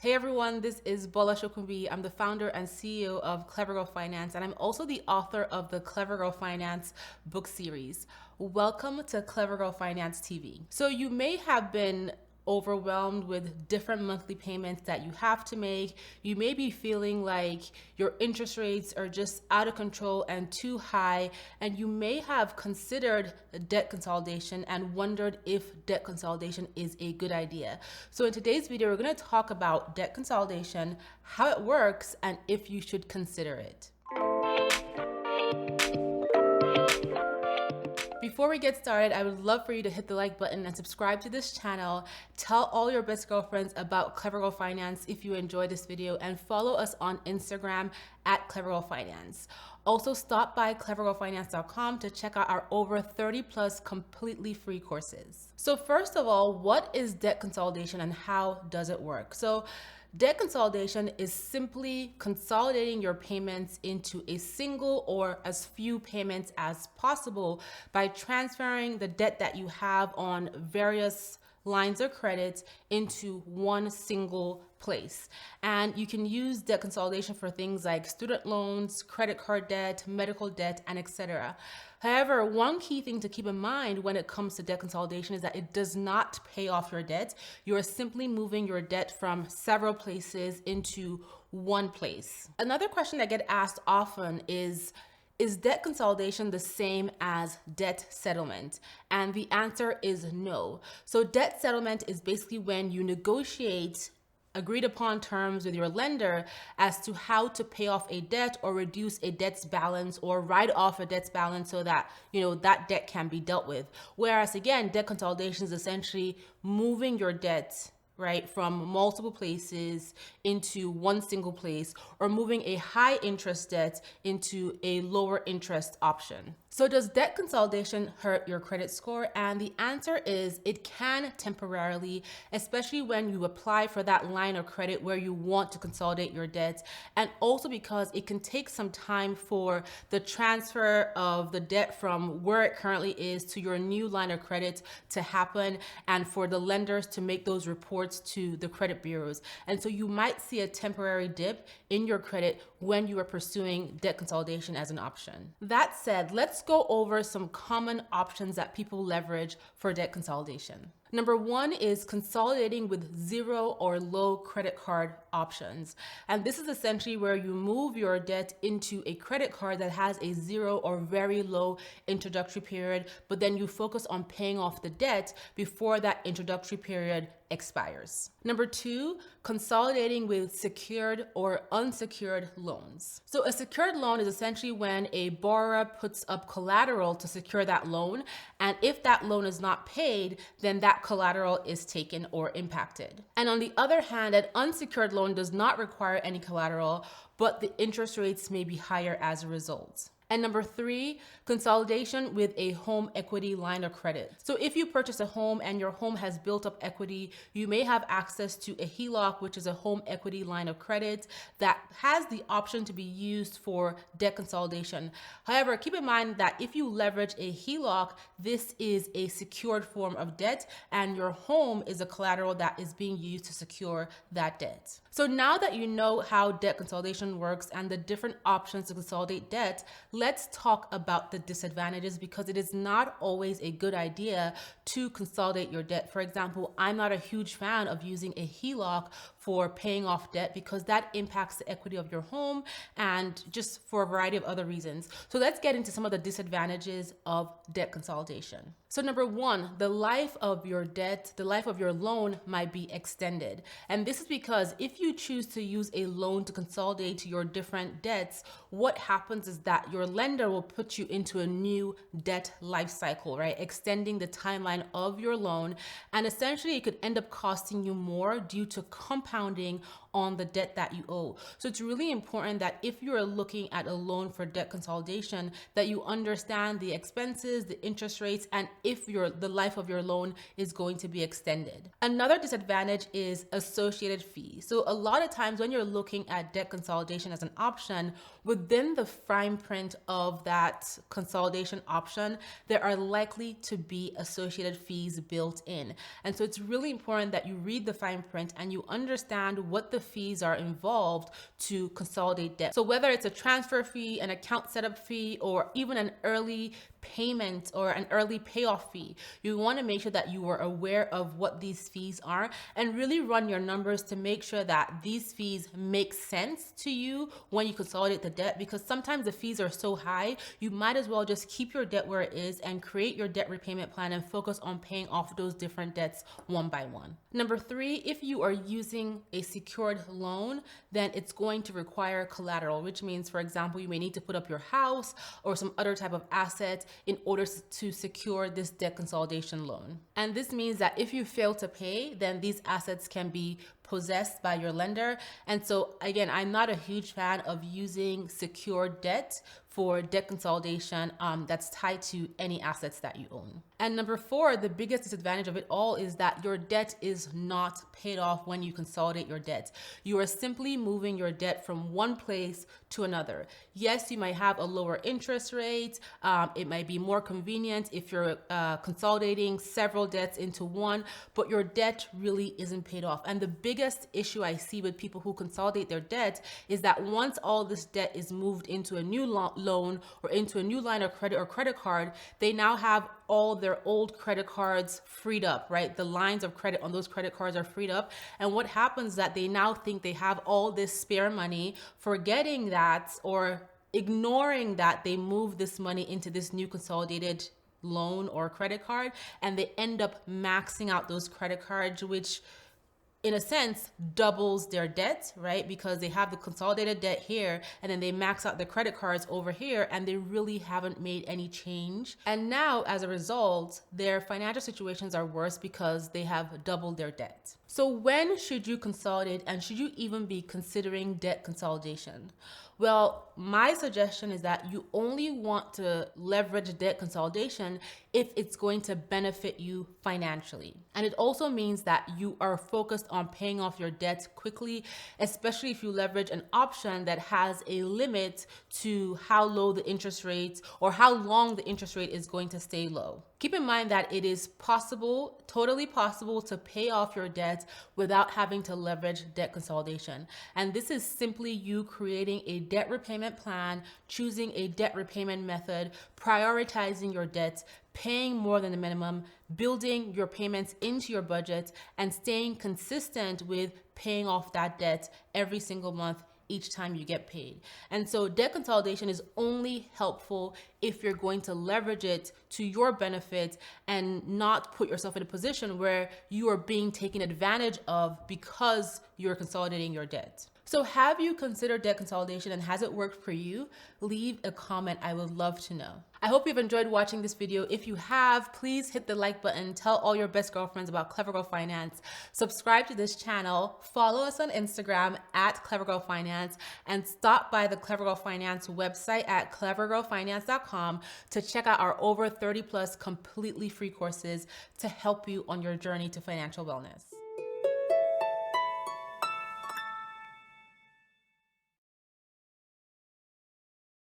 Hey everyone, this is Bola Shokumbi. I'm the founder and CEO of Clever Girl Finance, and I'm also the author of the Clever Girl Finance book series. Welcome to Clever Girl Finance TV. So you may have been overwhelmed with different monthly payments that you have to make. You may be feeling like your interest rates are just out of control and too high, and you may have considered debt consolidation and wondered if debt consolidation is a good idea. So in today's video, we're going to talk about debt consolidation, how it works, and if you should consider it. Before we get started, I would love for you to hit the like button and subscribe to this channel. Tell all your best girlfriends about Clever Girl Finance if you enjoyed this video, and follow us on Instagram at Clever Girl Finance. Also, stop by clevergirlfinance.com to check out our over 30 plus completely free courses. So first of all, what is debt consolidation and how does it work? So debt consolidation is simply consolidating your payments into a single or as few payments as possible by transferring the debt that you have on various lines of credit into one single place. And you can use debt consolidation for things like student loans, credit card debt, medical debt, and etc. However, one key thing to keep in mind when it comes to debt consolidation is that it does not pay off your debt. You are simply moving your debt from several places into one place. Another question that gets asked often is debt consolidation the same as debt settlement? And the answer is no. So debt settlement is basically when you negotiate agreed upon terms with your lender as to how to pay off a debt or reduce a debt's balance or write off a debt's balance so that, that debt can be dealt with. Whereas again, debt consolidation is essentially moving your debt, right, from multiple places into one single place, or moving a high interest debt into a lower interest option. So does debt consolidation hurt your credit score? And the answer is it can temporarily, especially when you apply for that line of credit where you want to consolidate your debt, and also because it can take some time for the transfer of the debt from where it currently is to your new line of credit to happen, and for the lenders to make those reports to the credit bureaus. And so you might see a temporary dip in your credit when you are pursuing debt consolidation as an option. That said, let's go over some common options that people leverage for debt consolidation. Number one is consolidating with zero or low credit card options. And this is essentially where you move your debt into a credit card that has a zero or very low introductory period, but then you focus on paying off the debt before that introductory period expires. Number two, consolidating with secured or unsecured loans. So a secured loan is essentially when a borrower puts up collateral to secure that loan, and if that loan is not paid, then that collateral is taken or impacted. And on the other hand, an unsecured loan does not require any collateral, but the interest rates may be higher as a result. And number three, consolidation with a home equity line of credit. So if you purchase a home and your home has built up equity, you may have access to a HELOC, which is a home equity line of credit that has the option to be used for debt consolidation. However, keep in mind that if you leverage a HELOC, this is a secured form of debt, and your home is a collateral that is being used to secure that debt. So now that you know how debt consolidation works and the different options to consolidate debt, let's talk about the disadvantages, because it is not always a good idea to consolidate your debt. For example, I'm not a huge fan of using a HELOC for paying off debt because that impacts the equity of your home, and just for a variety of other reasons. So let's get into some of the disadvantages of debt consolidation. So number one, the life of your debt, the life of your loan might be extended. And this is because if you choose to use a loan to consolidate your different debts, what happens is that your lender will put you into a new debt life cycle, right? Extending the timeline of your loan. And essentially it could end up costing you more due to compounding on the debt that you owe. So it's really important that if you're looking at a loan for debt consolidation, that you understand the expenses, the interest rates, and if the life of your loan is going to be extended. Another disadvantage is associated fees. So a lot of times when you're looking at debt consolidation as an option, within the fine print of that consolidation option, there are likely to be associated fees built in. And so it's really important that you read the fine print and you understand understand what the fees are involved to consolidate debt. So whether it's a transfer fee, an account setup fee, or even an early payment or an early payoff fee, you want to make sure that you are aware of what these fees are and really run your numbers to make sure that these fees make sense to you when you consolidate the debt, because sometimes the fees are so high, you might as well just keep your debt where it is and create your debt repayment plan and focus on paying off those different debts one by one. Number 3, if you are using a secured loan, then it's going to require collateral, which means, for example, you may need to put up your house or some other type of asset in order to secure this debt consolidation loan. And this means that if you fail to pay, then these assets can be possessed by your lender. And so again, I'm not a huge fan of using secured debt for debt consolidation that's tied to any assets that you own. And number 4, the biggest disadvantage of it all is that your debt is not paid off when you consolidate your debt. You are simply moving your debt from one place to another. Yes, you might have a lower interest rate. It might be more convenient if you're consolidating several debts into one, but your debt really isn't paid off. And the biggest issue I see with people who consolidate their debt is that once all this debt is moved into a new loan or into a new line of credit or credit card, they now have all their old credit cards freed up, right? The lines of credit on those credit cards are freed up. And what happens is that they now think they have all this spare money, forgetting that or ignoring that they move this money into this new consolidated loan or credit card, and they end up maxing out those credit cards, which in a sense doubles their debt, right? Because they have the consolidated debt here and then they max out the credit cards over here and they really haven't made any change. And now as a result, their financial situations are worse because they have doubled their debt. So when should you consolidate, and should you even be considering debt consolidation? Well, my suggestion is that you only want to leverage debt consolidation if it's going to benefit you financially. And it also means that you are focused on paying off your debt quickly, especially if you leverage an option that has a limit to how low the interest rate or how long the interest rate is going to stay low. Keep in mind that it is possible, totally possible, to pay off your debt without having to leverage debt consolidation. And this is simply you creating a debt repayment plan, choosing a debt repayment method, prioritizing your debt, paying more than the minimum, building your payments into your budget, and staying consistent with paying off that debt every single month each time you get paid. And so debt consolidation is only helpful if you're going to leverage it to your benefit and not put yourself in a position where you are being taken advantage of because you're consolidating your debt. So have you considered debt consolidation, and has it worked for you? Leave a comment. I would love to know. I hope you've enjoyed watching this video. If you have, please hit the like button, tell all your best girlfriends about Clever Girl Finance, subscribe to this channel, follow us on Instagram at Clever Girl Finance, and stop by the Clever Girl Finance website at clevergirlfinance.com to check out our over 30+ completely free courses to help you on your journey to financial wellness.